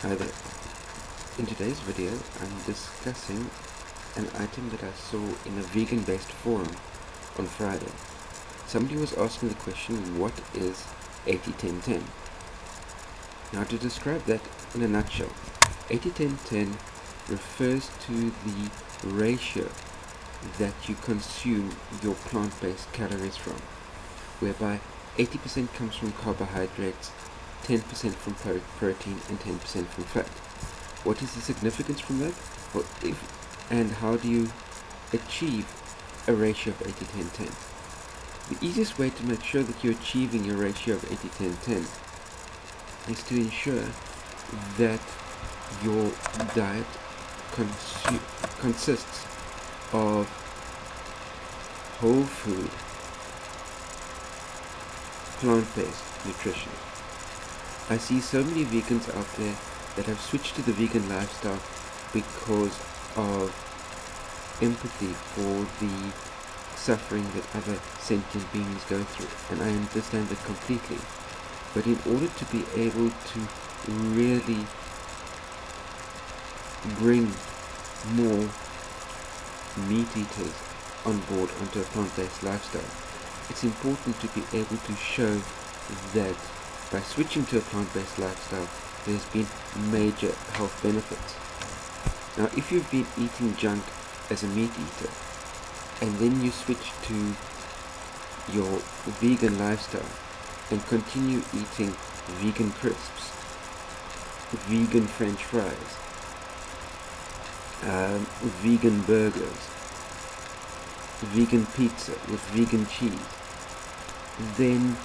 Hi there. In today's video, I'm discussing an item that I saw in a vegan-based forum on Friday. Somebody was asking the question, what is 80-10-10? Now, to describe that in a nutshell, 80-10-10 refers to the ratio that you consume your plant-based calories from, whereby 80% comes from carbohydrates, 10% from protein, and 10% from fat. What is the significance from that? And how do you achieve a ratio of 80-10-10? The easiest way to make sure that you're achieving your ratio of 80-10-10 is to ensure that your diet consists of whole food, plant-based nutrition. I see so many vegans out there that have switched to the vegan lifestyle because of empathy for the suffering that other sentient beings go through, and I understand that completely. But in order to be able to really bring more meat eaters on board onto a plant-based lifestyle, it's important to be able to show that by switching to a plant-based lifestyle, there's been major health benefits. Now, if you've been eating junk as a meat eater, and then you switch to your vegan lifestyle and continue eating vegan crisps, vegan French fries, vegan burgers, vegan pizza with vegan cheese, then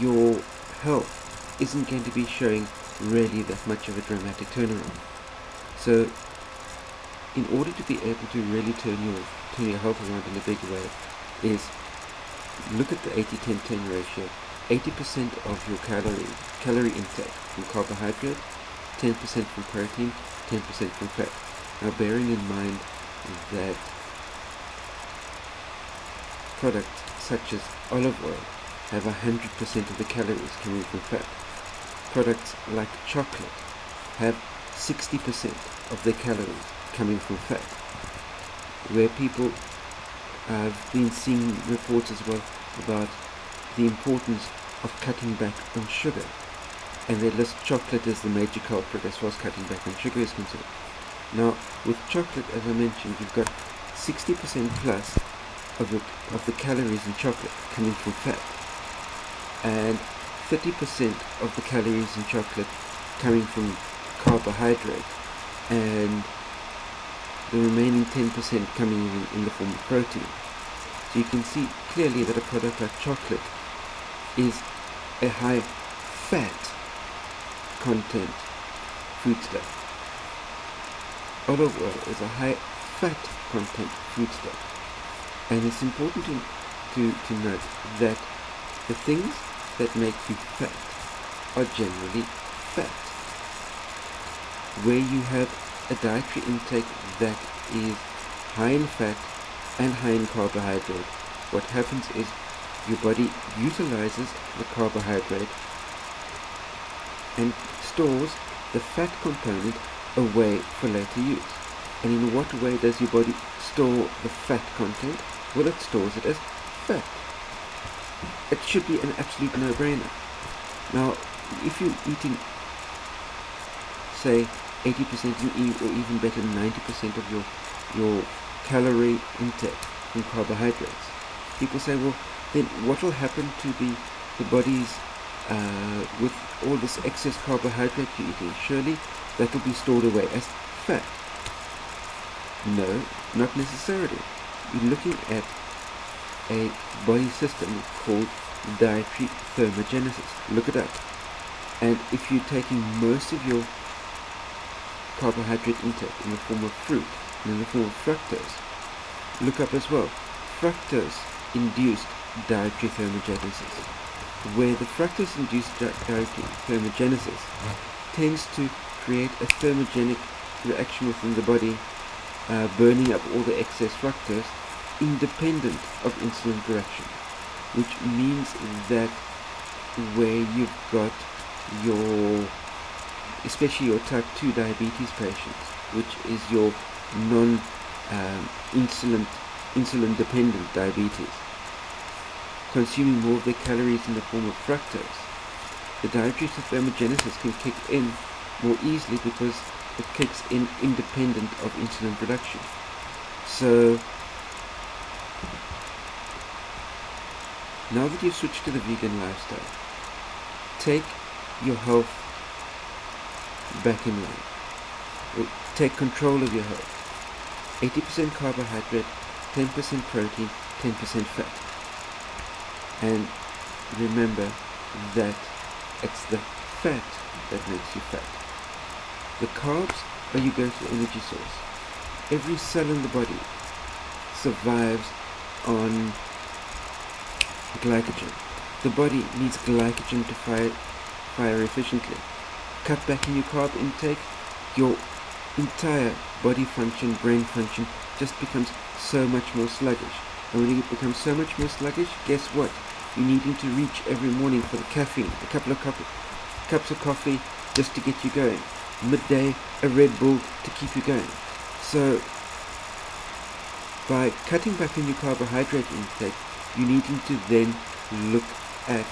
your health isn't going to be showing really that much of a dramatic turnaround. So in order to be able to really turn your health around in a big way, is look at the 80-10-10 ratio. 80% of your calorie intake from carbohydrate, 10% from protein, 10% from fat. Now, bearing in mind that products such as olive oil have 100% of the calories coming from fat. Products like chocolate have 60% of their calories coming from fat. Where people have been seeing reports as well about the importance of cutting back on sugar, and they list chocolate as the major culprit as far as cutting back on sugar is concerned. Now, with chocolate, as I mentioned, you've got 60% plus of the calories in chocolate coming from fat, and 30% of the calories in chocolate coming from carbohydrate, and the remaining 10% coming in the form of protein. So you can see clearly that a product like chocolate is a high fat content foodstuff. Olive oil is a high fat content foodstuff. And it's important to note that the things that make you fat are generally fat. Where you have a dietary intake that is high in fat and high in carbohydrate, what happens is your body utilizes the carbohydrate and stores the fat component away for later use. And in what way does your body store the fat content? Well, it stores it as fat. It should be an absolute no-brainer. Now, if you're eating, say, 80% or even better, 90% of your calorie intake from carbohydrates, people say, well, then what will happen to the body's with all this excess carbohydrate you're eating? Surely that will be stored away as fat. No, not necessarily. You're looking at a body system called dietary thermogenesis. Look it up. And if you're taking most of your carbohydrate intake in the form of fruit and in the form of fructose, look up as well. Fructose-induced dietary thermogenesis, where the fructose-induced dietary thermogenesis tends to create a thermogenic reaction within the body, burning up all the excess fructose independent of insulin production, which means that where you've got your especially your type 2 diabetes patients, which is your insulin dependent diabetes, consuming more of their calories in the form of fructose, the dietary thermogenesis can kick in more easily because it kicks in independent of insulin production. So now that you've switched to the vegan lifestyle, take your health back in line. Take control of your health. 80% carbohydrate, 10% protein, 10% fat. And remember that it's the fat that makes you fat. The carbs are your go-to energy source. Every cell in the body survives on glycogen. The body needs glycogen to fire efficiently. Cut back in your carb intake, your entire body function, brain function just becomes so much more sluggish. And when you become so much more sluggish, guess what? You're needing to reach every morning for the caffeine, a couple of cups of coffee just to get you going. Midday, a Red Bull to keep you going. So by cutting back on your carbohydrate intake, you're needing to then look at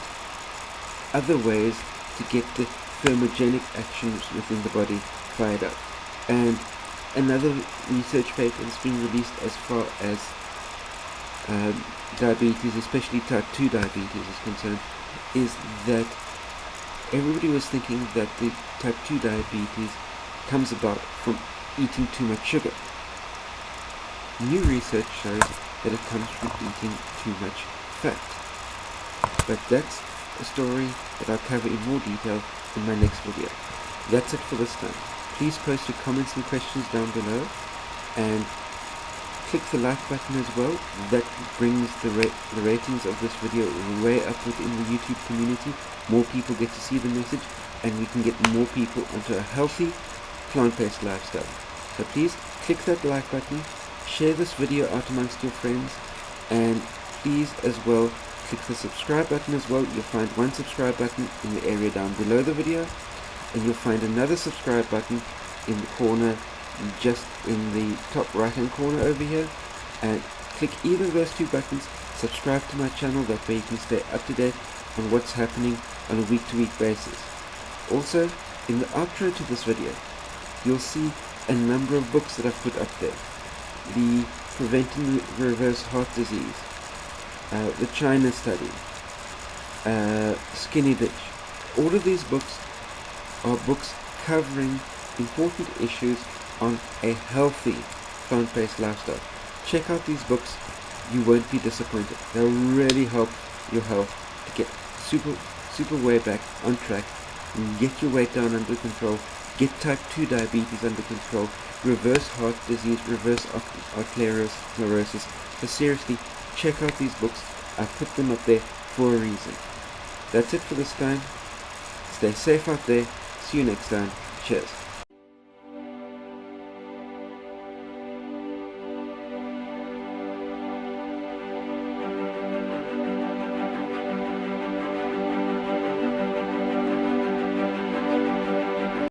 other ways to get the thermogenic actions within the body fired up. And another research paper that's been released as far as diabetes, especially type 2 diabetes is concerned, is that everybody was thinking that the type 2 diabetes comes about from eating too much sugar. New research shows that it comes from eating too much fat. But that's a story that I'll cover in more detail in my next video. That's it for this time. Please post your comments and questions down below, and click the like button as well. That brings the ratings of this video way up within the YouTube community. More people get to see the message, and we can get more people onto a healthy, plant-based lifestyle. So please click that like button, share this video out amongst your friends, and please as well click the subscribe button as well. You'll find one subscribe button in the area down below the video, and you'll find another subscribe button in the corner, just in the top right hand corner over here. And click either of those two buttons, subscribe to my channel, that way you can stay up to date on what's happening on a week to week basis. Also, in the outro to this video, you'll see a number of books that I've put up there. The Preventing Reverse Heart Disease, the China Study, Skinny Bitch. All of these books are books covering important issues on a healthy plant-based lifestyle. Check out these books, you won't be disappointed. They'll really help your health to get super way back on track, and get your weight down under control, get type 2 diabetes under control, reverse heart disease, reverse arteriosclerosis. So seriously, check out these books. I've put them up there for a reason. That's it for this time. Stay safe out there. See you next time. Cheers.